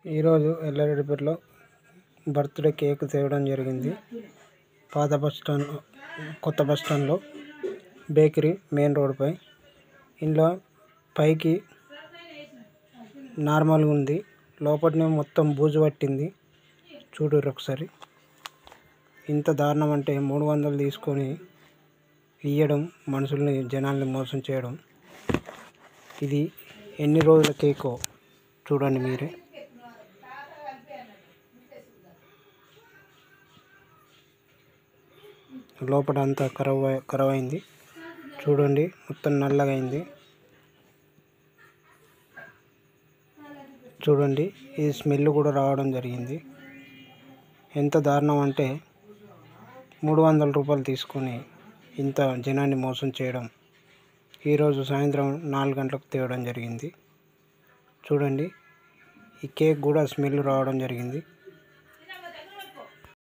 ఈరోజు ఎల్లారెడ్డిపేటలో birthday cake తేవడం జరిగింది. పాత బస్టాండ్ కొత్త బస్టాండ్లో బేకరీ మెయిన్ రోడ్డుపై. ఇంట్లో పైకి నార్మల్గా ఉంది, లోపలనే మొత్తం బూజు పట్టింది. చూడుర్రి ఒకసారి. ఇంత దారుణం అంటే 300 తీసుకొని ఇయ్యడం, మనుషుల్ని జనాల్ని మోసం చేయడం. ఇది ఎన్ని రోజుల కేకో చూడండి మీరే. లోపల అంతా ఖరాబ్ అయింది. చూడండి మొత్తం నల్లగా అయింది. చూడండి ఈ స్మెల్ కూడా రావడం జరిగింది. ఎంత దారుణం అంటే 300 రూపాయలు తీసుకొని ఇంత జనాన్ని మోసం చేయడం. ఈరోజు సాయంత్రం 4 గంటలకు తేవడం జరిగింది. చూడండి ఈ కేక్ కూడా స్మెల్ రావడం జరిగింది.